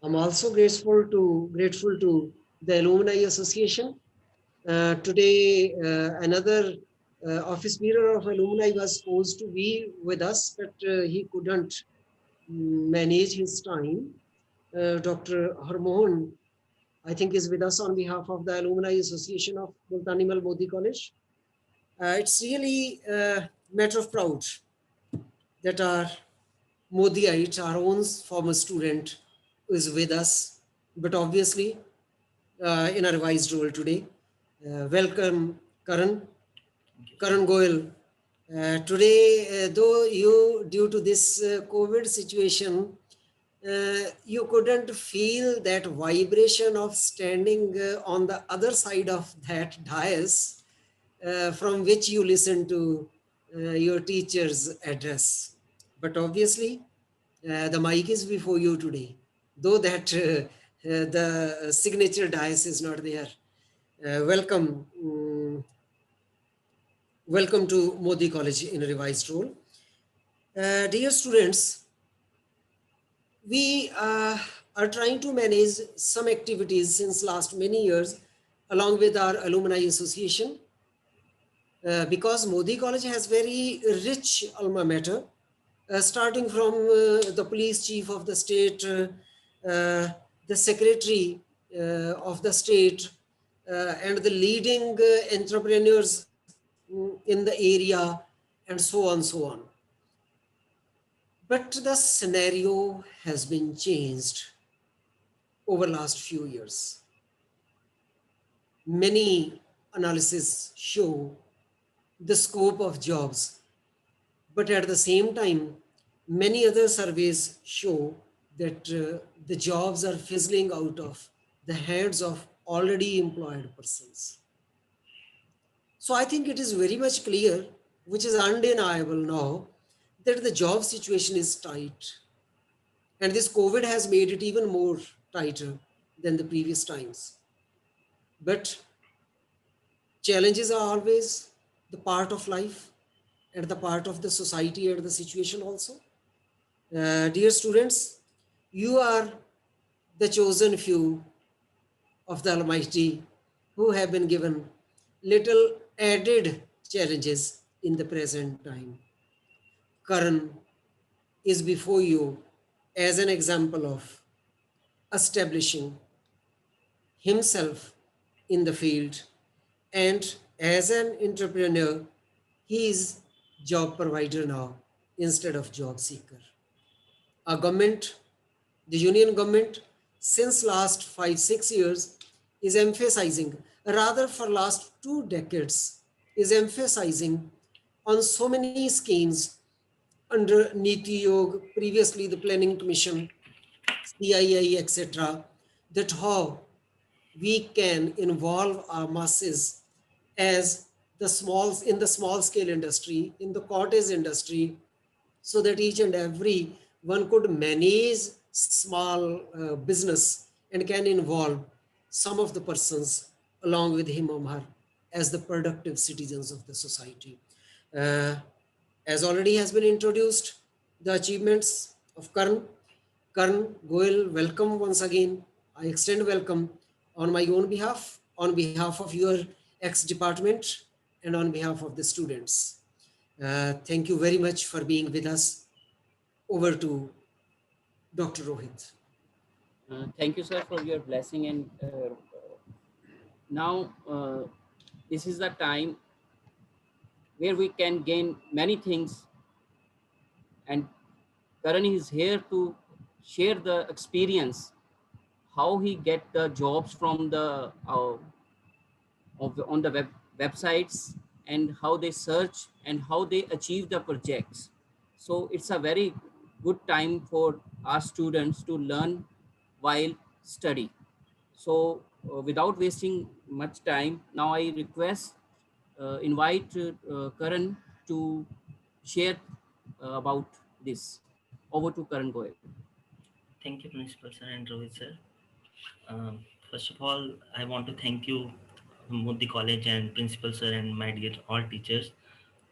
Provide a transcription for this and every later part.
I'm also grateful to the Alumni Association. Today, another office bearer of alumni was supposed to be with us, but he couldn't manage his time. Dr. Harmohan, I think, is with us on behalf of the Alumni Association of Multanimal Modi College. It's really a matter of proud that our Modiite, our own former student, is with us, but obviously in a revised role today. Welcome, Karan. Karan Goyal. Today, though you, due to this COVID situation, you couldn't feel that vibration of standing on the other side of that dais from which you listen to your teacher's address. But obviously, the mic is before you today, though that the signature dais is not there. Welcome. Welcome to Modi College in a revised role. Dear students, we are trying to manage some activities since last many years along with our alumni association because Modi College has very rich alma mater, starting from the police chief of the state, the secretary of the state, and the leading entrepreneurs in the area, and so on. But the scenario has been changed over last few years. Many analyses show the scope of jobs, but at the same time, many other surveys show that the jobs are fizzling out of the heads of already employed persons. So I think it is very much clear, which is undeniable now, that the job situation is tight. And this COVID has made it even more tighter than the previous times. But challenges are always the part of life and the part of the society and the situation also. Dear students, you are the chosen few of the Almighty who have been given little added challenges in the present time. Karan is before you as an example of establishing himself in the field, and as an entrepreneur, he is job provider now instead of job seeker. Our government, the union government, since last 5-6 years is emphasizing, rather for last 2 decades, is emphasizing on so many schemes under Niti Yog, previously the Planning Commission, CII, etc., that how we can involve our masses as the small scale industry, in the cottage industry, so that each and every one could manage small business and can involve some of the persons along with him or her as the productive citizens of the society. Uh, as already has been introduced, the achievements of Karan. Karan Goel, welcome once again. I extend welcome on my own behalf, on behalf of your ex-department, and on behalf of the students. Thank you very much for being with us. Over to Dr. Rohit. Thank you, sir, for your blessing. And now this is the time where we can gain many things. And Karan is here to share the experience, how he get the jobs from the on the websites, and how they search and how they achieve the projects. So it's a very good time for our students to learn while study. So without wasting much time, now I request, invite Karan to share about this. Over to Karan Goyal. Thank you, Principal Sir and Rohit Sir. First of all, I want to thank you, Modi College and Principal Sir and my dear all teachers,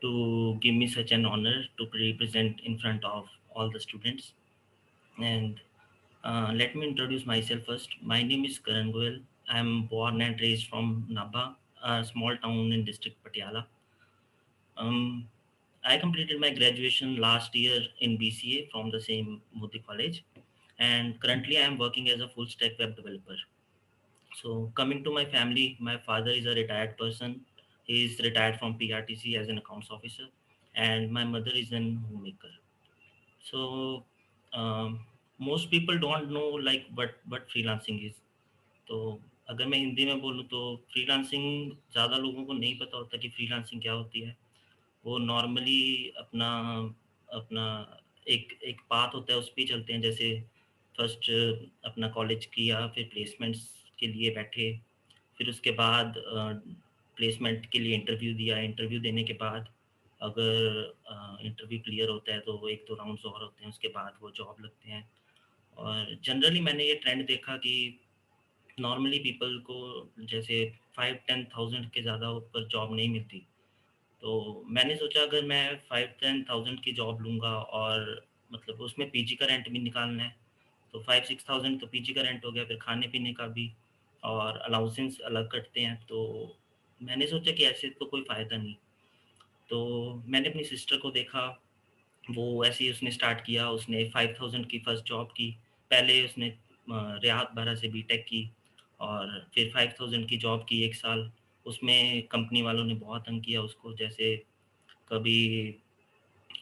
to give me such an honor to represent in front of all the students. And Let me introduce myself first. My name is Karan Goyal. I am born and raised from Nabha, a small town in district Patiala. Um, I completed my graduation last year in BCA from the same Modi College, and currently I am working as a full stack web developer. So coming to my family, my father is a retired person. He is retired from PRTC as an accounts officer, and my mother is an homemaker. So um, most people don't know like what freelancing is. तो अगर मैं हिंदी में बोलूँ तो freelancing ज़्यादा लोगों को नहीं पता होता कि फ्रीलांसिंग क्या होती है। वो नॉर्मली अपना अपना एक पाथ होता है उस पे ही चलते हैं। जैसे फर्स्ट अपना कॉलेज किया, फिर प्लेसमेंट्स के लिए बैठे, फिर उसके बाद प्लेसमेंट के लिए इंटरव्यू दिया। इंटरव्यू देने के बाद अगर इंटरव्यू क्लियर होता है तो वो 1-2 राउंड्स और होते हैं, उसके बाद वो जॉब लगते हैं। और जनरली मैंने ये ट्रेंड देखा कि नॉर्मली पीपल को जैसे 5-10,000 के ज़्यादा ऊपर जॉब नहीं मिलती। तो मैंने सोचा अगर मैं 5-10,000 की जॉब लूँगा और मतलब उसमें पीजी का रेंट भी निकालना है, तो 5-6,000 तो पीजी का रेंट हो गया, फिर खाने-पीने का भी और अलाउंसेस अलग कटते हैं। तो मैंने सोचा कि ऐसे तो कोई फ़ायदा नहीं। तो मैंने अपनी सिस्टर को देखा, वो ऐसे ही उसने स्टार्ट किया, उसने 5,000 की फर्स्ट जॉब की। पहले उसने रियात बाहरा से बीटेक की और फिर 5,000 की जॉब की 1 साल। उसमें कंपनी वालों ने बहुत तंग किया उसको, जैसे कभी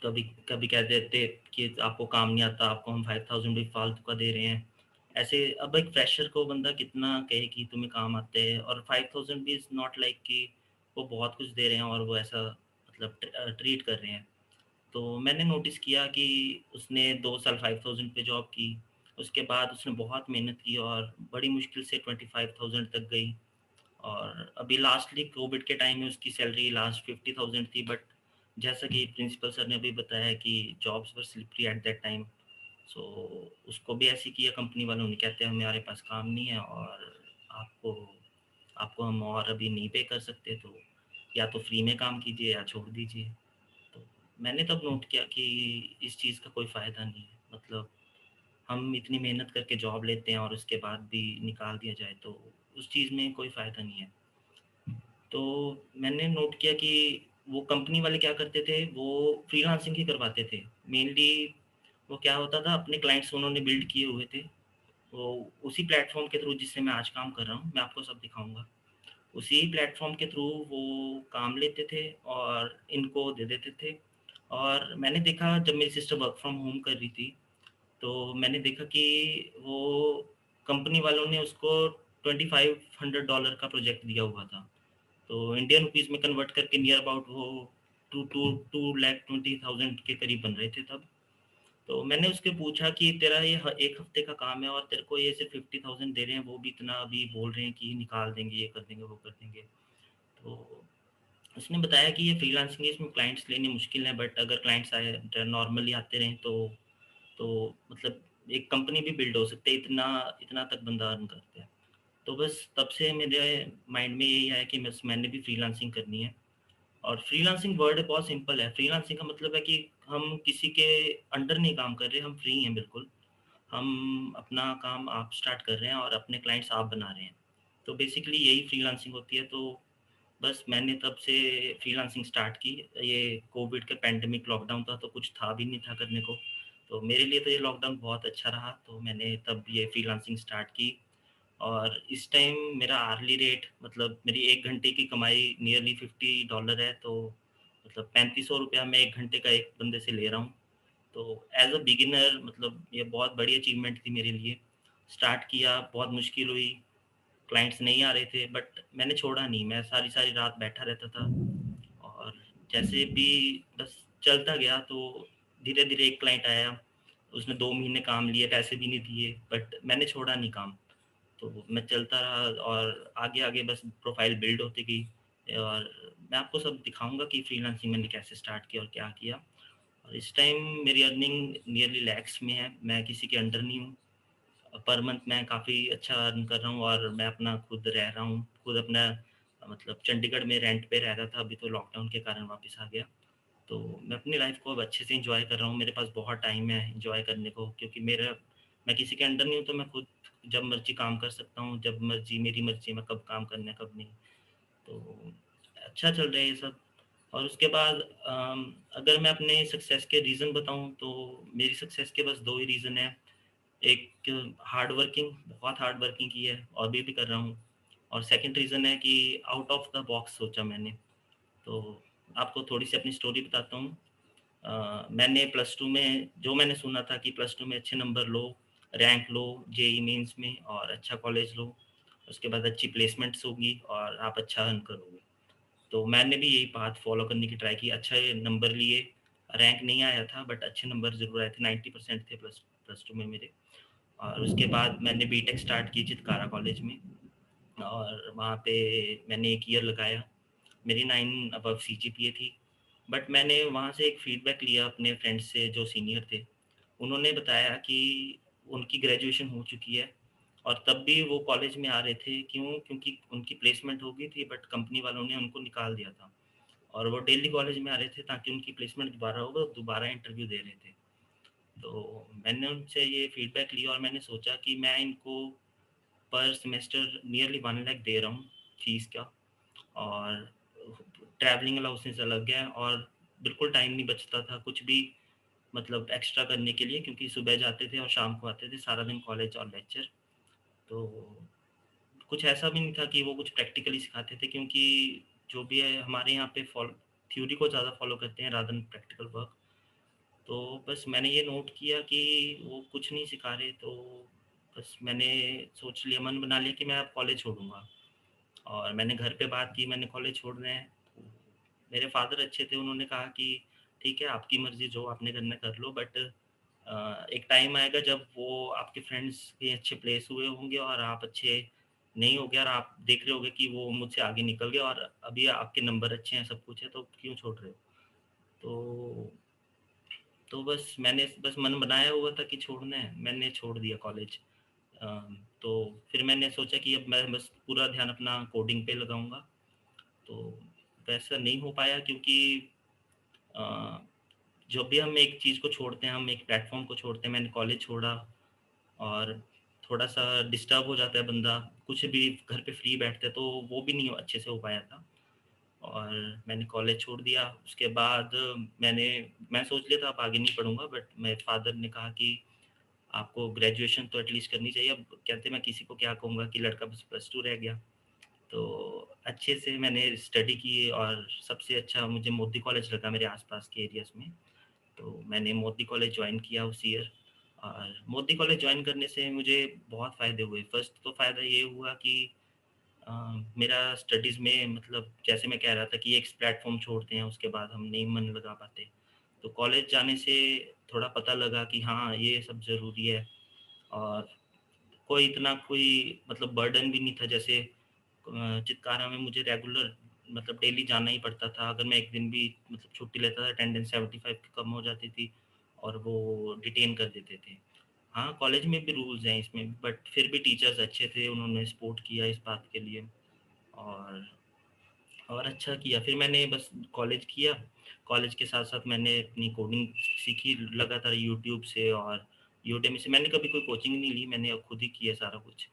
कभी कभी कह देते कि आपको काम नहीं आता, आपको हम 5,000 भी फालतू का दे रहे हैं। ऐसे अब एक फ्रेशर को बंदा कितना कहे कि तुम्हें काम आते हैं, और 5,000 भी इज़ नॉट लाइक कि वो बहुत कुछ दे रहे हैं और वो ऐसा मतलब ट्रीट कर रहे हैं। तो मैंने नोटिस किया कि उसने 2 साल 5,000 पे जॉब की, उसके बाद उसने बहुत मेहनत की और बड़ी मुश्किल से 25,000 तक गई। और अभी लास्टली कोविड के टाइम में उसकी सैलरी लास्ट 50,000 थी, बट जैसा कि प्रिंसिपल सर ने अभी बताया कि jobs were slippery at that time. So उसको भी ऐसे किया कंपनी वालों ने, कहते हैं हमारे पास काम नहीं है और आपको आपको हम और अभी नहीं पे कर सकते, तो या तो फ्री में काम कीजिए या छोड़ दीजिए। तो मैंने तब नोट किया कि इस चीज़ का कोई फ़ायदा नहीं है। मतलब हम इतनी मेहनत करके जॉब लेते हैं और उसके बाद भी निकाल दिया जाए, तो उस चीज़ में कोई फ़ायदा नहीं है। तो मैंने नोट किया कि वो कंपनी वाले क्या करते थे, वो फ्रीलांसिंग ही करवाते थे। मेनली वो क्या होता था, अपने क्लाइंट्स उन्होंने बिल्ड किए हुए थे। वो उसी प्लेटफ़ॉर्म के थ्रू जिससे मैं आज काम कर रहा हूँ, मैं आपको सब दिखाऊँगा। उसी प्लेटफ़ॉर्म के थ्रू वो काम लेते थे और इनको दे देते थे। और मैंने देखा जब मेरी सिस्टर वर्क फ्रॉम होम कर रही थी, तो मैंने देखा कि वो कंपनी वालों ने उसको $2,500 का प्रोजेक्ट दिया हुआ था। तो इंडियन रुपीज़ में कन्वर्ट करके नियर अबाउट वो 2 लाख 20,000 के करीब बन रहे थे तब। तो मैंने उसके पूछा कि तेरा ये 1 हफ्ते का काम है और तेरे को ये सिर्फ 50,000 दे रहे हैं, वो भी इतना अभी बोल रहे हैं कि निकाल देंगे, ये कर देंगे, वो कर देंगे। तो उसने बताया कि ये फ्रीलांसिंग है, इसमें क्लाइंट्स लेने मुश्किल है, बट अगर क्लाइंट्स आए नॉर्मली आते रहें तो मतलब एक कंपनी भी बिल्ड हो सकती है, इतना इतना तक बंदा अर्न करते हैं। तो बस तब से मेरे माइंड में यही है कि मैंने भी फ्रीलांसिंग करनी है। और फ्रीलांसिंग वर्ड बहुत सिंपल है। फ्रीलांसिंग का मतलब है कि हम किसी के अंडर नहीं काम कर रहे, हम फ्री हैं बिल्कुल। हम अपना काम आप स्टार्ट कर रहे हैं और अपने क्लाइंट्स आप बना रहे हैं। तो बेसिकली यही फ्रीलांसिंग होती है। तो बस मैंने तब से फ्रीलांसिंग स्टार्ट की। ये कोविड के पैंडेमिक लॉकडाउन था तो कुछ था भी नहीं था करने को। तो मेरे लिए तो ये लॉकडाउन बहुत अच्छा रहा, तो मैंने तब ये फ्रीलांसिंग स्टार्ट की। और इस टाइम मेरा आर्ली रेट मतलब मेरी 1 घंटे की कमाई नियरली $50 है। तो मतलब ₹3500 मैं 1 घंटे का एक बंदे से ले रहा हूँ। तो एज़ अ बिगिनर मतलब ये बहुत बड़ी अचीवमेंट थी मेरे लिए। स्टार्ट किया, बहुत मुश्किल हुई, क्लाइंट्स नहीं आ रहे थे, बट मैंने छोड़ा नहीं, मैं सारी-सारी रात बैठा रहता था। और जैसे भी बस चलता गया, तो धीरे-धीरे एक क्लाइंट आया, उसने 2 महीने काम लिए, पैसे भी नहीं दिए, बट मैंने छोड़ा नहीं काम। तो मैं चलता रहा और आगे-आगे बस प्रोफ़ाइल बिल्ड होती गई। और मैं आपको सब दिखाऊँगा कि फ्रीलांसिंग मैंने कैसे स्टार्ट किया और क्या किया। और इस टाइम मेरी अर्निंग नियरली लैक्स में है, मैं किसी के अंडर नहीं हूँ। पर मंथ मैं काफ़ी अच्छा अर्न कर रहा हूँ और मैं अपना खुद रह रहा हूँ, खुद अपना मतलब चंडीगढ़ में रेंट पे रह रहा था, अभी तो लॉकडाउन के कारण वापस आ गया। तो मैं अपनी लाइफ़ को अब अच्छे से एन्जॉय कर रहा हूँ, मेरे पास बहुत टाइम है एन्जॉय करने को, क्योंकि मेरा मैं किसी के अंडर नहीं हूँ, तो मैं खुद जब मर्जी काम कर सकता हूँ, जब मर्जी मेरी मर्जी है, मैं कब काम करना है कब नहीं। तो अच्छा चल रहा है ये सब। और उसके बाद अगर मैं अपने सक्सेस के रीज़न बताऊँ, तो मेरी सक्सेस के बस 2 ही रीज़न हैं। एक हार्ड वर्किंग, बहुत हार्ड वर्किंग की है और अभी भी कर रहा हूँ। और सेकंड रीज़न है कि आउट ऑफ द बॉक्स सोचा मैंने। तो आपको थोड़ी-सी अपनी स्टोरी बताता हूँ। मैंने प्लस 2 में जो मैंने सुना था कि प्लस 2 में अच्छे नंबर लो, रैंक लो जेईई मेंस में और अच्छा कॉलेज लो, उसके बाद अच्छी प्लेसमेंट्स होगी और आप अच्छा अर्न करोगे। तो मैंने भी यही पाथ फॉलो करने की ट्राई की, अच्छे नंबर लिए, रैंक नहीं आया था बट अच्छे नंबर ज़रूर आए थे, 90% थे प्लस प्लस 2 में मेरे। और उसके बाद मैंने बीटेक स्टार्ट की चितकारा कॉलेज में और वहाँ पे मैंने 1 ईयर लगाया। मेरी 9 अबव सीजीपीए थी, बट मैंने वहाँ से एक फीडबैक लिया अपने फ्रेंड्स से जो सीनियर थे। उन्होंने बताया कि उनकी ग्रेजुएशन हो चुकी है और तब भी वो कॉलेज में आ रहे थे, क्यों? क्योंकि उनकी प्लेसमेंट हो गई थी बट कंपनी वालों ने उनको निकाल दिया था और वो डेली कॉलेज में आ रहे थे ताकि उनकी प्लेसमेंट दोबारा हो, वो दोबारा इंटरव्यू दे रहे थे। तो मैंने उनसे ये फीडबैक लिया और मैंने सोचा कि मैं इनको पर सेमेस्टर नियरली 1 लाख दे रहा हूँ फीस का, और ट्रैवलिंग अलाउंसेस अलग है और बिल्कुल टाइम नहीं बचता था कुछ भी मतलब एक्स्ट्रा करने के लिए, क्योंकि सुबह जाते थे और शाम को आते थे, सारा दिन कॉलेज और लेक्चर। तो कुछ ऐसा भी नहीं था कि वो कुछ प्रैक्टिकली सिखाते थे, क्योंकि जो भी है हमारे यहाँ पे थ्योरी को ज़्यादा फॉलो करते हैं रादर देन प्रैक्टिकल वर्क। तो बस मैंने ये नोट किया कि वो कुछ नहीं सिखा रहे, तो बस मैंने सोच लिया, मन बना लिया कि मैं अब कॉलेज छोड़ूँगा। और मैंने घर पे बात की, मैंने कॉलेज छोड़ना है। तो मेरे फादर अच्छे थे, उन्होंने कहा कि ठीक है आपकी मर्ज़ी, जो आपने करना है कर लो, बट एक टाइम आएगा जब वो आपके फ्रेंड्स कहीं अच्छे प्लेस हुए होंगे और आप अच्छे नहीं होगे और आप देख रहे होगे कि वो मुझसे आगे निकल गए और अभी आपके नंबर अच्छे हैं, सब कुछ है, तो क्यों छोड़ रहे हो? तो बस मैंने बस मन बनाया हुआ था कि छोड़ना है, मैंने छोड़ दिया कॉलेज। अ, तो फिर मैंने सोचा कि अब मैं बस पूरा ध्यान अपना कोडिंग पे लगाऊँगा। तो वैसा नहीं हो पाया, क्योंकि अ, जब भी हम एक चीज़ को छोड़ते हैं, हम एक प्लेटफ़ॉर्म को छोड़ते हैं, मैंने कॉलेज छोड़ा और थोड़ा-सा डिस्टर्ब हो जाता है बंदा, कुछ भी घर पे फ्री बैठते हैं, तो वो भी नहीं अच्छे से हो पाया था और मैंने कॉलेज छोड़ दिया। उसके बाद मैंने मैं सोच लिया था अब आगे नहीं पढ़ूँगा, बट मेरे फादर ने कहा कि आपको ग्रेजुएशन तो एटलीस्ट करनी चाहिए। अब कहते मैं किसी को क्या कहूँगा कि लड़का बस प्लस 2 रह गया। तो अच्छे से मैंने स्टडी की और सबसे अच्छा मुझे मोदी कॉलेज लगा मेरे आस-पास के एरियाज़ में। तो मैंने मोदी कॉलेज जॉइन किया उस ईयर और मोदी कॉलेज जॉइन करने से मुझे बहुत फ़ायदे हुए। फर्स्ट तो फ़ायदा ये हुआ कि अ, मेरा स्टडीज़ में मतलब जैसे मैं कह रहा था कि एक प्लेटफ़ॉर्म छोड़ते हैं, उसके बाद हम नहीं मन लगा पाते। तो कॉलेज जाने से थोड़ा पता लगा कि हाँ, ये सब ज़रूरी है और कोई मतलब बर्डन भी नहीं था। जैसे चित्कारा में मुझे रेगुलर मतलब डेली जाना ही पड़ता था। अगर मैं एक दिन भी मतलब छुट्टी लेता था, अटेंडेंस 75 की कम हो जाती थी और वो डिटेन कर देते थे। हाँ, कॉलेज में भी रूल्स हैं इसमें, बट फिर भी टीचर्स अच्छे थे, उन्होंने सपोर्ट किया इस बात के लिए और अच्छा किया। फिर मैंने बस कॉलेज किया, कॉलेज के साथ-साथ मैंने अपनी कोडिंग सीखी लगातार यूट्यूब से और यूडेमी से। मैंने कभी कोई कोचिंग नहीं ली, मैंने खुद ही किया सारा कुछ।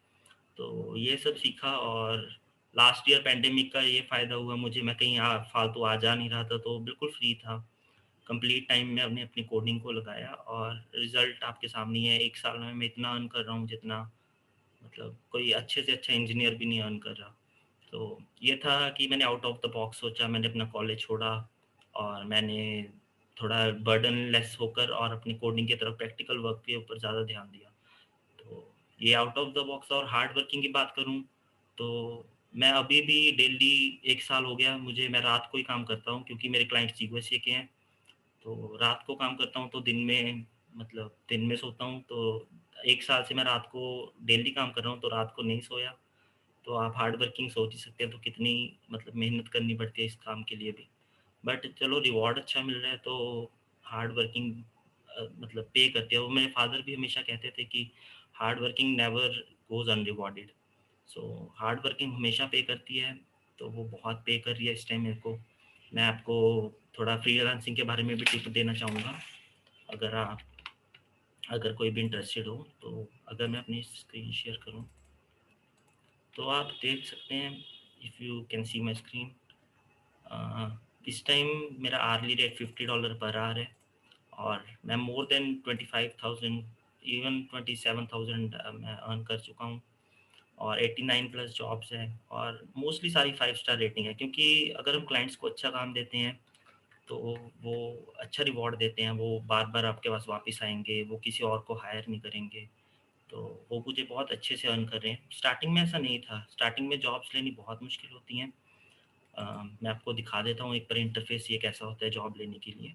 तो ये सब सीखा और लास्ट ईयर पैंडेमिक का ये फ़ायदा हुआ मुझे, मैं कहीं फालतू आ जा नहीं रहा था, तो बिल्कुल फ्री था। कंप्लीट टाइम मैंने अपनी कोडिंग को लगाया और रिज़ल्ट आपके सामने ही है। 1 साल में मैं इतना अर्न कर रहा हूँ जितना मतलब कोई अच्छे से अच्छा इंजीनियर भी नहीं अर्न कर रहा। तो ये था कि मैंने आउट ऑफ द बॉक्स सोचा, मैंने अपना कॉलेज छोड़ा और मैंने थोड़ा बर्डन लेस होकर और अपनी कोडिंग की तरफ प्रैक्टिकल वर्क के ऊपर ज़्यादा ध्यान दिया। तो ये आउट ऑफ द बॉक्स। और हार्ड वर्किंग की बात करूँ तो मैं अभी भी डेली 1 साल हो गया मुझे, मैं रात को ही काम करता हूँ क्योंकि मेरे क्लाइंट्स यूएसए के हैं। तो रात को काम करता हूँ तो दिन में मतलब दिन में सोता हूँ। तो 1 साल से मैं रात को डेली काम कर रहा हूँ, तो रात को नहीं सोया। तो आप हार्ड वर्किंग सोच ही सकते हैं तो कितनी मतलब मेहनत करनी पड़ती है इस काम के लिए भी। बट चलो रिवॉर्ड अच्छा मिल रहा है तो हार्ड वर्किंग मतलब पे करती है। वो मेरे फादर भी हमेशा कहते थे कि hard working never goes unrewarded. So hard working हमेशा पे करती है, तो वो बहुत पे कर रही है इस टाइम मेरे को। मैं आपको थोड़ा फ्रीलांसिंग के बारे में भी टिप देना चाहूँगा। अगर आप अगर कोई भी इंटरेस्टेड हो तो। अगर मैं अपनी स्क्रीन शेयर करूं तो आप देख सकते हैं, if you can see my screen. इस टाइम मेरा आर्ली रेट $50 पर आवर है, और मैं मोर देन 25,000, इवन 27,000 मैं अर्न कर चुका हूँ। और 89 प्लस जॉब्स हैं, और मोस्टली सारी 5 स्टार रेटिंग है, क्योंकि अगर हम क्लाइंट्स को अच्छा काम देते हैं तो वो अच्छा रिवॉर्ड देते हैं, वो बार बार आपके पास वापस आएंगे, वो किसी और को हायर नहीं करेंगे। तो वो मुझे बहुत अच्छे से अर्न कर रहे हैं। स्टार्टिंग में ऐसा नहीं था, स्टार्टिंग में जॉब्स लेनी बहुत मुश्किल होती हैं। मैं आपको दिखा देता हूँ एक बार इंटरफेस ये कैसा होता है जॉब लेने के लिए।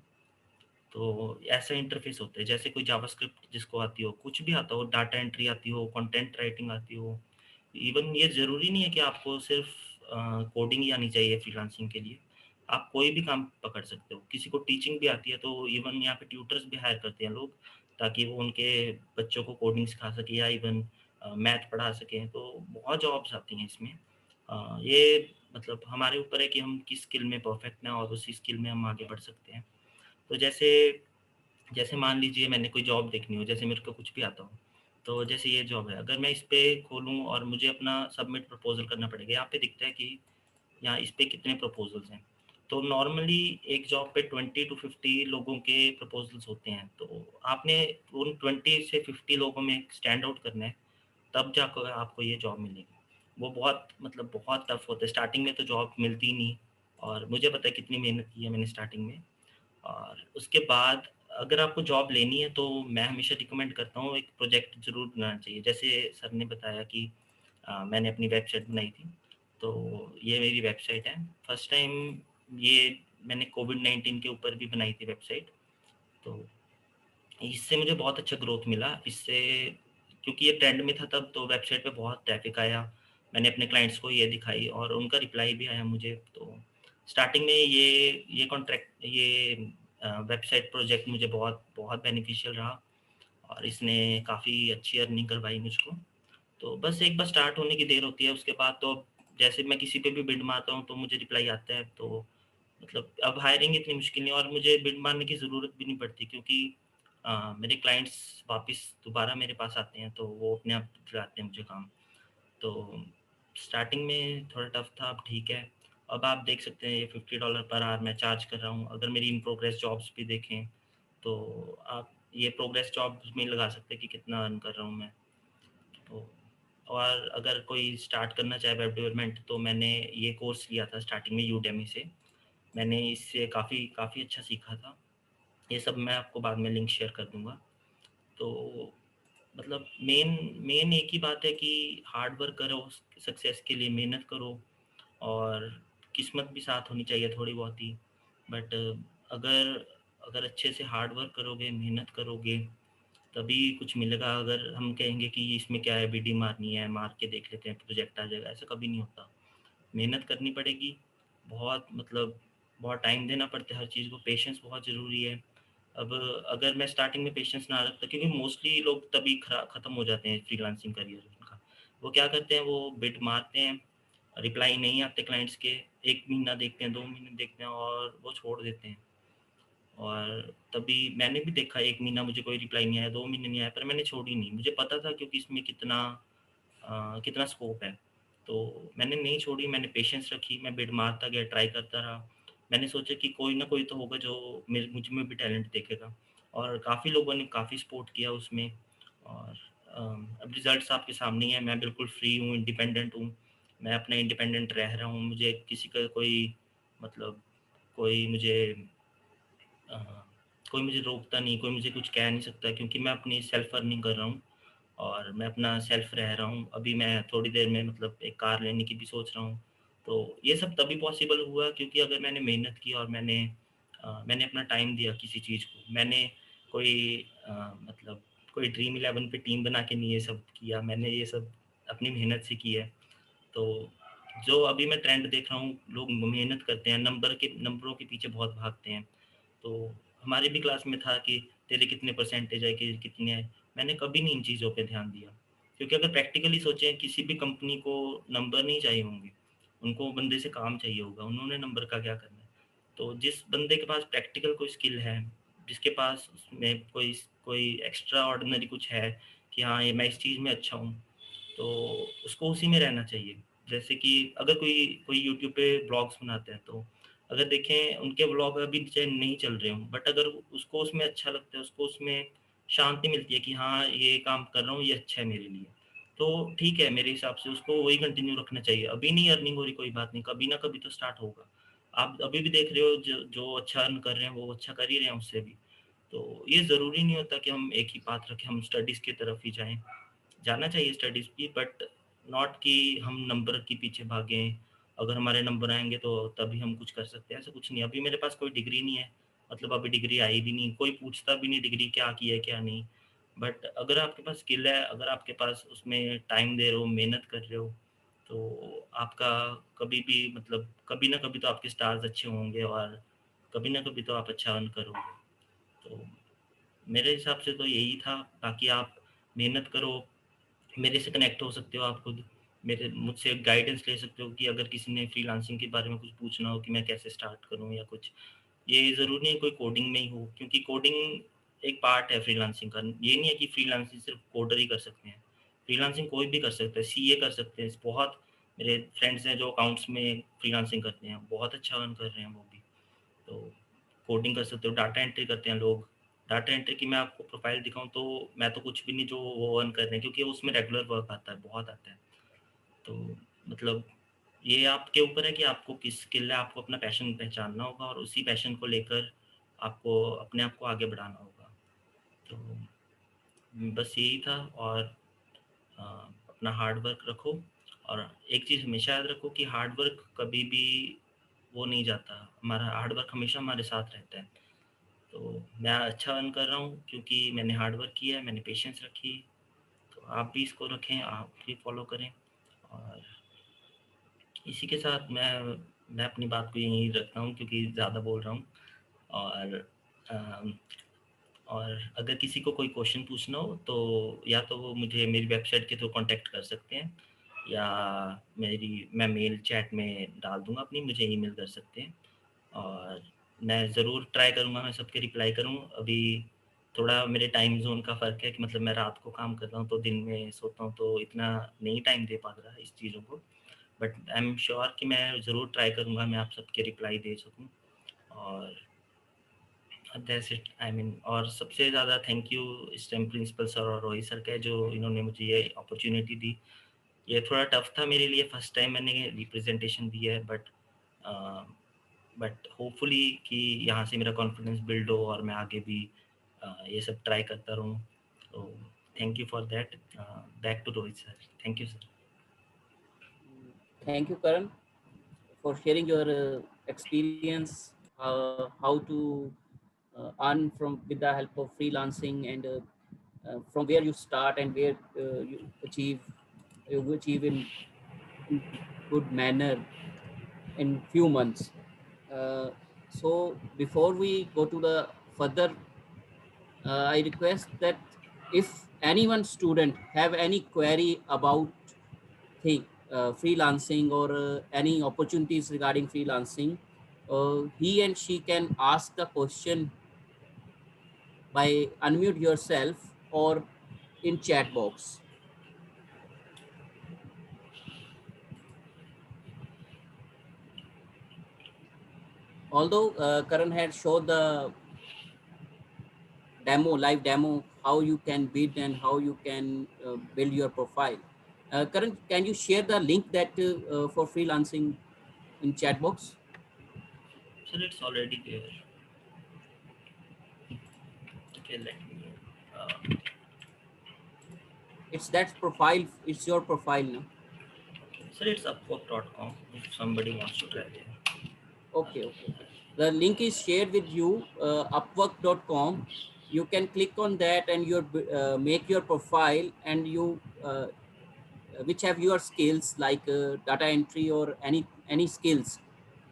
तो ऐसा इंटरफेस होता है जैसे कोई जावास्क्रिप्ट जिसको आती हो, कुछ भी आता हो, डाटा एंट्री आती हो, कंटेंट राइटिंग आती हो। इवन ये ज़रूरी नहीं है कि आपको सिर्फ कोडिंग ही आनी चाहिए फ्रीलांसिंग के लिए। आप कोई भी काम पकड़ सकते हो। किसी को टीचिंग भी आती है, तो इवन यहाँ पे ट्यूटर्स भी हायर करते हैं लोग, ताकि वो उनके बच्चों को कोडिंग सिखा सके या इवन मैथ पढ़ा सकें। तो बहुत जॉब्स आती हैं इसमें। ये मतलब हमारे ऊपर है कि हम किस स्किल में परफेक्ट हैं और उसी स्किल में हम आगे बढ़ सकते हैं। तो जैसे जैसे मान लीजिए मैंने कोई जॉब देखनी हो, जैसे मेरे को कुछ भी आता हो, तो जैसे ये जॉब है, अगर मैं इस पे खोलूँ और मुझे अपना सबमिट प्रपोज़ल करना पड़ेगा। यहाँ पे दिखता है कि यहाँ इस पे कितने प्रपोज़ल्स हैं। तो नॉर्मली एक जॉब पे 20 टू 50 लोगों के प्रपोज़ल्स होते हैं। तो आपने उन 20 से 50 लोगों में स्टैंड आउट करना है, तब जाकर आपको ये जॉब मिलेगी। वो बहुत मतलब बहुत टफ होता है, स्टार्टिंग में तो जॉब मिलती ही नहीं। और मुझे पता है कितनी मेहनत की है मैंने स्टार्टिंग में। और उसके बाद अगर आपको जॉब लेनी है तो मैं हमेशा रिकमेंड करता हूँ, एक प्रोजेक्ट ज़रूर बनाना चाहिए। जैसे सर ने बताया कि मैंने अपनी वेबसाइट बनाई थी, तो ये मेरी वेबसाइट है। फर्स्ट टाइम ये मैंने कोविड-19 के ऊपर भी बनाई थी वेबसाइट। तो इससे मुझे बहुत अच्छा ग्रोथ मिला, इससे, क्योंकि ये ट्रेंड में था तब, तो वेबसाइट पे बहुत ट्रैफ़िक आया। मैंने अपने क्लाइंट्स को ये दिखाई और उनका रिप्लाई भी आया मुझे। तो स्टार्टिंग में ये कॉन्ट्रैक्ट ये वेबसाइट प्रोजेक्ट मुझे बहुत बहुत बेनिफिशियल रहा, और इसने काफ़ी अच्छी अर्निंग करवाई मुझको। तो बस एक बार स्टार्ट होने की देर होती है, उसके बाद तो जैसे मैं किसी पे भी बिड मारता हूँ तो मुझे रिप्लाई आता है। तो मतलब अब हायरिंग इतनी मुश्किल नहीं है, और मुझे बिड मारने की ज़रूरत भी नहीं पड़ती, क्योंकि मेरे क्लाइंट्स वापस दोबारा मेरे पास आते हैं, तो वो अपने आप दिलाते हैं मुझे काम। तो स्टार्टिंग में थोड़ा टफ था, अब ठीक है। अब आप देख सकते हैं ये $50 पर आवर मैं चार्ज कर रहा हूँ। अगर मेरी इन प्रोग्रेस जॉब्स भी देखें तो आप ये प्रोग्रेस जॉब्स में लगा सकते हैं कि कितना अर्न कर रहा हूँ मैं। तो और अगर कोई स्टार्ट करना चाहे वेब डेवलपमेंट, तो मैंने ये कोर्स लिया था स्टार्टिंग में यूडेमी से। मैंने इससे काफ़ी काफ़ी अच्छा सीखा था। ये सब मैं आपको बाद में लिंक शेयर कर दूँगा। तो मतलब मेन मेन एक ही बात है कि हार्ड वर्क करो, सक्सेस के लिए मेहनत करो, और किस्मत भी साथ होनी चाहिए थोड़ी बहुत ही। बट अगर अगर अच्छे से हार्ड वर्क करोगे, मेहनत करोगे, तभी कुछ मिलेगा। अगर हम कहेंगे कि इसमें क्या है, बीडी मारनी है, मार के देख लेते हैं प्रोजेक्ट आ जाएगा, ऐसा कभी नहीं होता। मेहनत करनी पड़ेगी, बहुत मतलब बहुत टाइम देना पड़ता है हर चीज़ को, पेशेंस बहुत ज़रूरी है। अब अगर मैं स्टार्टिंग में पेशेंस ना रखता, क्योंकि मोस्टली लोग तभी ख़त्म हो जाते हैं फ्रीलांसिंग करियर उनका। वो क्या करते हैं, वो बिड मारते हैं, रिप्लाई नहीं आते क्लाइंट्स के, 1 महीना देखते हैं, 2 महीने देखते हैं और वो छोड़ देते हैं। और तभी मैंने भी देखा, 1 महीना मुझे कोई रिप्लाई नहीं आया, 2 महीने नहीं आया, पर मैंने छोड़ी नहीं। मुझे पता था क्योंकि इसमें कितना स्कोप है। तो मैंने नहीं छोड़ी, मैंने पेशेंस रखी, मैं बिड मारता गया, ट्राई करता रहा। मैंने सोचा कि कोई ना कोई तो होगा जो मुझ में भी टैलेंट देखेगा, और काफ़ी लोगों ने काफ़ी सपोर्ट किया उसमें। और अब रिजल्ट्स आपके सामने ही हैं। मैं बिल्कुल फ्री हूँ, इंडिपेंडेंट हूँ। मैं अपना इंडिपेंडेंट रह रहा हूँ। मुझे किसी का कोई मतलब कोई मुझे अ, कोई मुझे रोकता नहीं, कोई मुझे कुछ कह नहीं सकता, क्योंकि मैं अपनी सेल्फ अर्निंग कर रहा हूँ और मैं अपना सेल्फ रह रहा हूँ। अभी मैं थोड़ी देर में मतलब एक कार लेने की भी सोच रहा हूँ। तो ये सब तभी पॉसिबल हुआ क्योंकि अगर मैंने मेहनत की और मैंने अपना टाइम दिया किसी चीज़ को। मैंने कोई मतलब कोई ड्रीम 11 पे टीम बना के नहीं ये सब किया, मैंने ये सब अपनी मेहनत से किया है। तो जो अभी मैं ट्रेंड देख रहा हूँ, लोग मेहनत करते हैं, नंबरों के पीछे बहुत भागते हैं। तो हमारी भी क्लास में था कि तेरे कितने परसेंटेज है, कि कितने है। मैंने कभी नहीं इन चीज़ों पे ध्यान दिया, क्योंकि अगर प्रैक्टिकली सोचें, किसी भी कंपनी को नंबर नहीं चाहिए होंगे, उनको बंदे से काम चाहिए होगा, उन्होंने नंबर का क्या करना है। तो जिस बंदे के पास प्रैक्टिकल कोई स्किल है, जिसके पास उसमें कोई कोई एक्स्ट्रा ऑर्डिनरी कुछ है कि हाँ ये मैं इस चीज़ में अच्छा हूँ, तो उसको उसी में रहना चाहिए। जैसे कि अगर कोई कोई यूट्यूब पे ब्लॉग्स बनाते हैं, तो अगर देखें उनके ब्लॉग अभी चाहे नहीं चल रहे हों, बट अगर उसको उसमें अच्छा लगता है, उसको उसमें शांति मिलती है कि हाँ ये काम कर रहा हूँ, ये अच्छा है मेरे लिए, तो ठीक है, मेरे हिसाब से उसको वही कंटिन्यू रखना चाहिए। अभी नहीं अर्निंग हो रही, कोई बात नहीं, कभी ना कभी तो स्टार्ट होगा। आप अभी भी देख रहे हो जो जो अच्छा अर्न कर रहे हैं वो अच्छा कर ही रहे हैं उससे भी। तो ये ज़रूरी नहीं होता कि हम एक ही पाथ रखें, हम स्टडीज़ की तरफ ही जाएँ। जाना चाहिए स्टडीज़ भी, बट नॉट कि हम नंबर के पीछे भागें। अगर हमारे नंबर आएँगे तो तभी हम कुछ कर सकते हैं, ऐसा कुछ नहीं है। अभी मेरे पास कोई डिग्री नहीं है, मतलब अभी डिग्री आई भी नहीं, कोई पूछता भी नहीं डिग्री क्या की है, क्या नहीं। बट अगर आपके पास स्किल है, अगर आपके पास उसमें टाइम दे रहे हो, मेहनत कर रहे हो, तो आपका कभी भी मतलब कभी ना कभी तो आपके स्टार्स अच्छे होंगे और कभी ना कभी तो आप अच्छा अर्न करोगे। तो मेरे हिसाब से तो यही था। बाकी आप मेहनत करो, मेरे से कनेक्ट हो सकते हो आप खुद, मेरे मुझसे गाइडेंस ले सकते हो कि अगर किसी ने फ्रीलांसिंग के बारे में कुछ पूछना हो कि मैं कैसे स्टार्ट करूँ या कुछ। ये ज़रूरी नहीं है कोई कोडिंग में ही हो, क्योंकि कोडिंग एक पार्ट है फ्रीलांसिंग का। ये नहीं है कि फ्रीलांसिंग सिर्फ कोडर ही कर सकते हैं, फ्रीलांसिंग कोई भी कर सकता है, सीए कर सकते हैं। बहुत मेरे फ्रेंड्स हैं जो अकाउंट्स में फ्रीलांसिंग करते हैं, बहुत अच्छा अर्न कर रहे हैं वो भी। तो कोडिंग कर सकते हो, डाटा एंट्री करते हैं लोग। डाटा एंट्री की मैं आपको प्रोफाइल दिखाऊँ तो मैं तो कुछ भी नहीं जो वो अर्न कर रहे हैं, क्योंकि उसमें रेगुलर वर्क आता है, बहुत आता है। तो मतलब ये आपके ऊपर है कि आपको किस स्किल है, आपको अपना पैशन पहचानना होगा और उसी पैशन को लेकर आपको अपने आप को आगे बढ़ाना होगा। तो बस यही था। और अपना हार्ड वर्क रखो, और एक चीज़ हमेशा याद रखो कि हार्ड वर्क कभी भी वो नहीं जाता, हमारा हार्ड वर्क हमेशा हमारे साथ रहता है। तो मैं अच्छा अर्न कर रहा हूँ क्योंकि मैंने हार्ड वर्क किया है, मैंने पेशेंस रखी। तो आप भी इसको रखें, आप भी फॉलो करें। और इसी के साथ मैं अपनी बात को यहीं रखता हूँ क्योंकि ज़्यादा बोल रहा हूँ। और अम, और अगर किसी को कोई क्वेश्चन पूछना हो तो या तो वो मुझे मेरी वेबसाइट के थ्रू कांटेक्ट कर सकते हैं, या मैं मेल चैट में डाल दूँगा अपनी, मुझे ईमेल कर सकते हैं। और मैं ज़रूर ट्राई करूँगा, मैं सबके रिप्लाई करूँ। अभी थोड़ा मेरे टाइम ज़ोन का फ़र्क है कि मतलब मैं रात को काम कर रहा हूँ तो दिन में सोता हूँ, तो इतना नहीं टाइम दे पा रहा इस चीज़ों को। बट आई एम श्योर कि मैं ज़रूर ट्राई करूँगा मैं आप सबके रिप्लाई दे सकूँ। और दैट्स इट, आई मीन। और सबसे ज़्यादा थैंक यू इस टाइम प्रिंसिपल सर और रोहित सर का है, जो इन्होंने मुझे ये अपॉर्चुनिटी दी। ये थोड़ा टफ था मेरे लिए, फर्स्ट टाइम मैंने रिप्रेजेंटेशन दिया है, बट होपफुली कि यहाँ से मेरा कॉन्फिडेंस बिल्ड हो और मैं आगे भी ये सब ट्राई करता रहूँ। तो thank you for that. Back to Rohit sir. Thank you sir. Thank you, Karan, for sharing your experience, how to earn from with the help of freelancing, and from where you start and where you achieve in good manner in few months. So before we go to the further, I request that if anyone student have any query about freelancing, or any opportunities regarding freelancing, he and she can ask the question by unmute yourself or in chat box. Although Karan had showed the live demo, how you can build and how you can build your profile. Karan, can you share the link that for freelancing in chat box? Sir, it's already there. Okay, let me. Uh, It's that profile. It's your profile now. Sir, it's upwork.com if somebody wants to try it. Okay, okay. The link is shared with you, upwork.com. You can click on that and make your profile, and you which have your skills like data entry or any skills.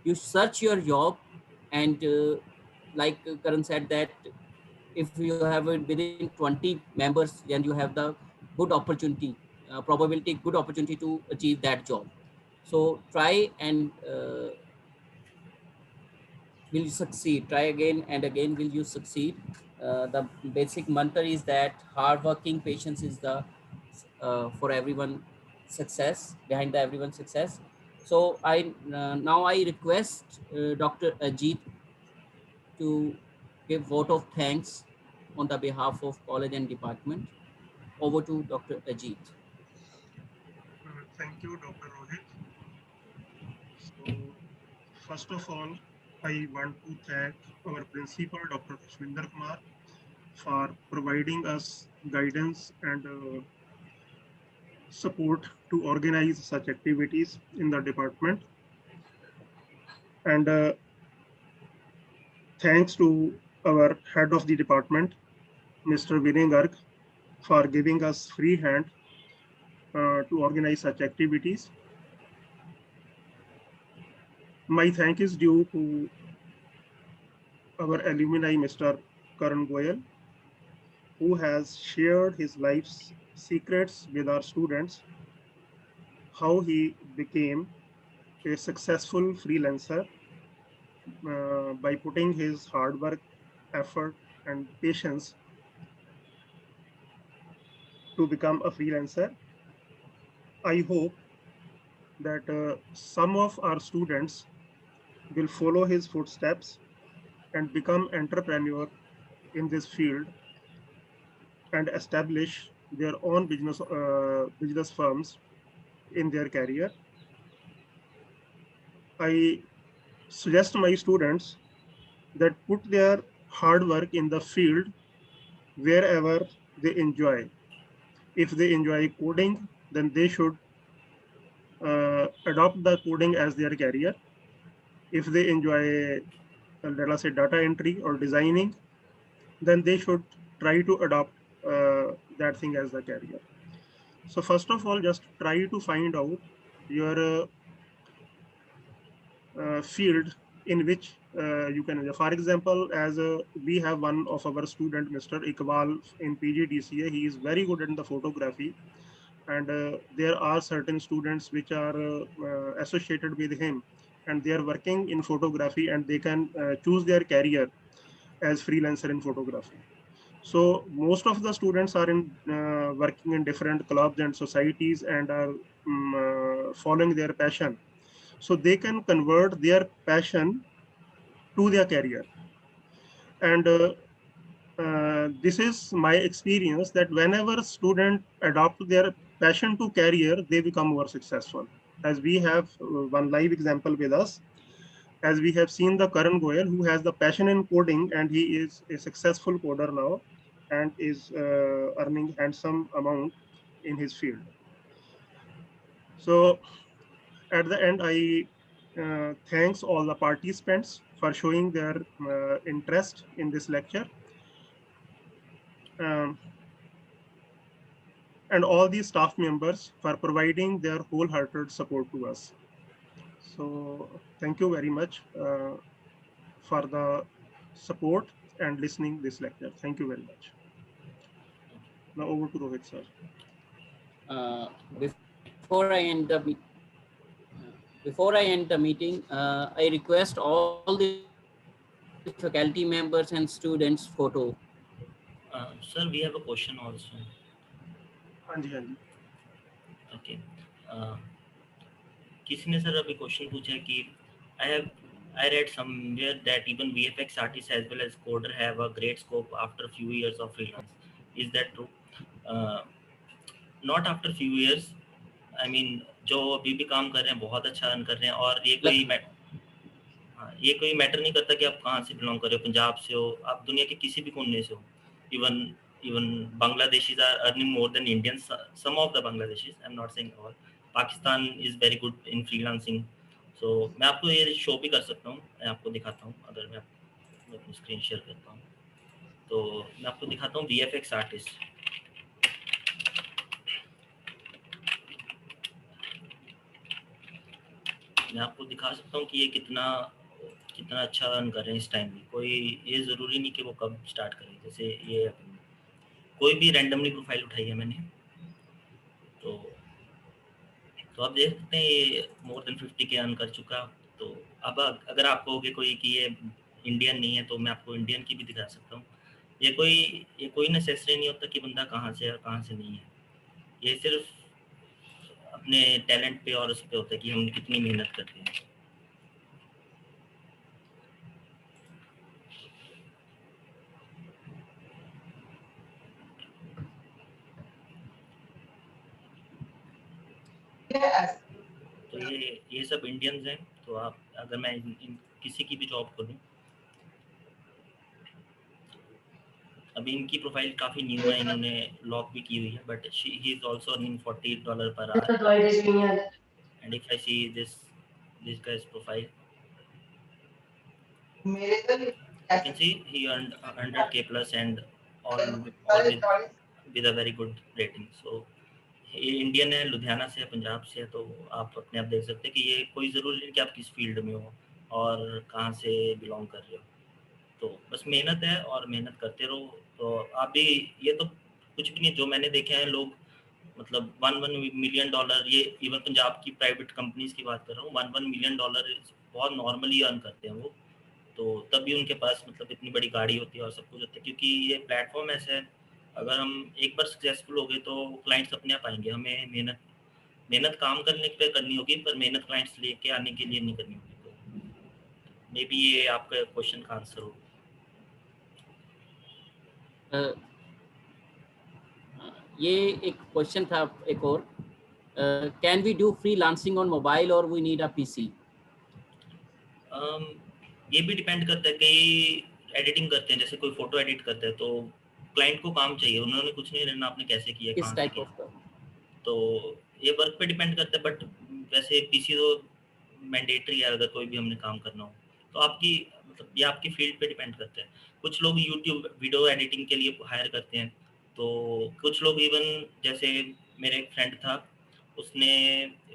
You search your job, and like Karan said that if you have it within 20 members, then you have the good opportunity, probability good opportunity to achieve that job. So try and will you succeed. Try again and again, will you succeed. The basic mantra is that hard working patience is the for everyone success, behind the everyone success. So I now I request Dr. Ajit to give vote of thanks on the behalf of college and department. Over to Dr. Ajit. Thank you, Dr. Rohit. So, first of all, I want to thank our principal, Dr. Ashwinder Kumar, for providing us guidance and support to organize such activities in the department. And thanks to our head of the department, Mr. Vinay Garg, for giving us free hand to organize such activities. My thank is due to our alumni, Mr. Karan Goyal, who has shared his life's secrets with our students, how he became a successful freelancer by putting his hard work, effort, and patience to become a freelancer. I hope that some of our students will follow his footsteps and become entrepreneur in this field and establish their own business firms in their career. I suggest my students that put their hard work in the field wherever they enjoy. If they enjoy coding, then they should adopt the coding as their career. If they enjoy, let us say, data entry or designing, then they should try to adopt that thing as the career. So first of all, just try to find out your field in which you can, for example, as we have one of our student, Mr. Iqbal in PGDCA, he is very good in the photography, and there are certain students which are associated with him, and they are working in photography, and they can choose their career as freelancer in photography. So most of the students are in working in different clubs and societies and are following their passion, so they can convert their passion to their career. And this is my experience that whenever students adopt their passion to career, they become more successful. As we have one live example with us, as we have seen the Karan Goyal, who has the passion in coding, and he is a successful coder now and is earning handsome amount in his field. So at the end, I thanks all the participants for showing their interest in this lecture. Um, and all the staff members for providing their wholehearted support to us. So thank you very much for the support and listening this lecture. Thank you very much. Now over to Rohit sir. Before I end the meeting, I request all the faculty members and students photo. Sir, we have a question also. हाँ जी हाँ जी. Okay. किसी ने sir अभी question पूछा है कि I read somewhere that even VFX artists as well as coder have a great scope after few years of freelance. Is that true? Not after few years. I mean, जो अभी भी काम कर रहे हैं बहुत अच्छा अर्न कर रहे हैं, और ये कोई मैटर नहीं करता कि आप कहाँ से बिलोंग कर रहे हो, पंजाब से हो, आप दुनिया के किसी भी कोने से हो. Even Bangladeshis are earning more than Indians. Some of the Bangladeshis, I'm not saying all. Pakistan is very good in freelancing. So मैं आपको ये शो भी कर सकता हूँ, मैं आपको दिखाता हूँ. अगर मैं अपनी स्क्रीन शेयर करता हूँ तो मैं आपको दिखाता हूँ VFX आर्टिस्ट. मैं आपको दिखा सकता हूँ कि ये कितना अच्छा अर्न कर रहे हैं इस टाइम में. कोई ये ज़रूरी नहीं कि वो कब स्टार्ट करें. जैसे ये कोई भी रैंडमली प्रोफाइल उठाई है मैंने, तो आप देखते हैं ये मोर देन 50 के अर्न कर चुका. तो अब अगर आप कहोगे कोई कि ये इंडियन नहीं है तो मैं आपको इंडियन की भी दिखा सकता हूँ। ये कोई नेसेसरी नहीं होता कि बंदा कहाँ से है और कहाँ से नहीं है। ये सिर्फ अपने टैलेंट पे और उस पे होता है कि हम कितनी मेहनत करते हैं। तो ये सब इंडियंस हैं। तो आप अगर मैं इन किसी की भी जॉब करूँ, अभी इनकी प्रोफाइल काफ़ी न्यू है, इन्होंने लॉक भी की हुई है, but he is also earning $40 per hour। And if I see this guys profile, you can see he earned 100K plus and all with a very good rating। So ये Indian है, लुधियाना से है, पंजाब से है। तो आप अपने आप देख सकते हैं कि ये कोई ज़रूरी नहीं कि आप किस फील्ड में हो और कहाँ से बिलोंग कर रहे हो। तो बस मेहनत है और मेहनत करते रहो। तो आप भी, ये तो कुछ भी नहीं, जो मैंने देखे हैं लोग मतलब $1 मिलियन, ये इवन पंजाब की प्राइवेट कंपनीज की बात कर रहा हूँ, $1 मिलियन बहुत नॉर्मली अर्न करते हैं वो। तो तब भी उनके पास मतलब इतनी बड़ी गाड़ी होती है और सब कुछ होता है, क्योंकि ये प्लेटफॉर्म ऐसा है, अगर हम एक बार सक्सेसफुल हो गए तो क्लाइंट्स अपने आप आएंगे। हमें मेहनत काम करने पे करनी होगी, पर मेहनत क्लाइंट्स लेके आने के लिए नहीं करनी होगी। तो मे बी ये आपका क्वेश्चन का आंसर हो। ये एक क्वेश्चन था एक और, can we do freelancing on mobile और वी नीड अ पीसी? ये भी डिपेंड करता है, कई एडिटिंग करते हैं, जैसे कोई फोटो एडिट करता है तो क्लाइंट को काम चाहिए, उन्होंने कुछ नहीं रहना आपने कैसे किया, किस कहाँ से टाइप किया। ऑफ? तो ये वर्क पे डिपेंड करता है, बट वैसे पीसी तो मैंडेटरी है अगर कोई भी हमने काम करना हो। तो आपकी मतलब ये आपकी फील्ड पे डिपेंड करता है। कुछ लोग यूट्यूब वीडियो एडिटिंग के लिए हायर करते हैं, तो कुछ लोग इवन जैसे मेरे एक फ्रेंड था, उसने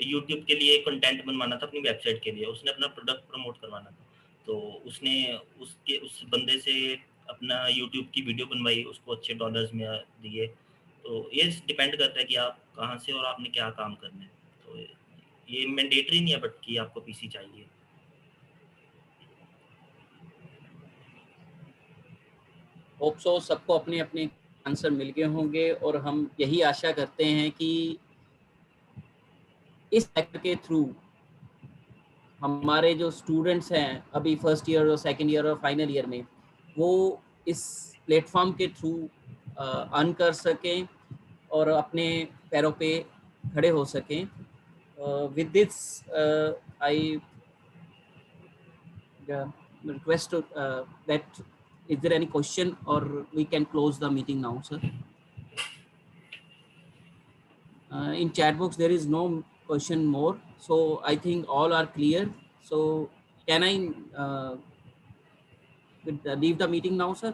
यूट्यूब के लिए कंटेंट बनवाना था अपनी वेबसाइट के लिए, उसने अपना प्रोडक्ट प्रमोट करवाना था। तो उसने उस बंदे से अपना यूट्यूब की वीडियो बनवाई, उसको अच्छे डॉलर्स में दिए। तो ये डिपेंड करता है कि आप कहाँ से और आपने क्या काम करना है। तो ये मैंडेटरी नहीं है बट कि आपको पीसी चाहिए। होप सो सबको अपने अपने आंसर मिल गए होंगे, और हम यही आशा करते हैं कि इस सेक्टर के थ्रू हमारे जो स्टूडेंट्स हैं अभी फर्स्ट ईयर और सेकंड ईयर और फाइनल ईयर में, वो इस प्लेटफॉर्म के थ्रू अर्न कर सकें और अपने पैरों पे खड़े हो सकें। With this I request that is there any question or we can close the meeting now, sir? In chat box there is no question more, so I think all are clear. So can I leave the meeting now, sir?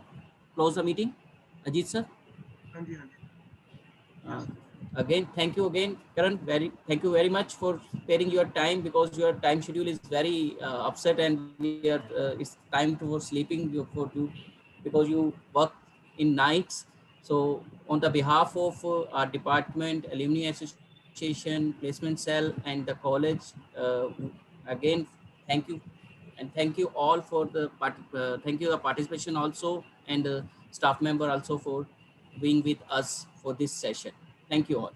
Close the meeting, Ajit sir. हाँ जी, हाँ जी। Uh, again, thank you again, Karan. Thank you very much for sparing your time, because your time schedule is very upset, and it's time for sleeping for you, because you work in nights. So, on the behalf of our department, Alumni Association, Placement Cell, and the college, again, thank you, and thank you all for the thank you the participation also, and the staff member also for being with us for this session. Thank you all.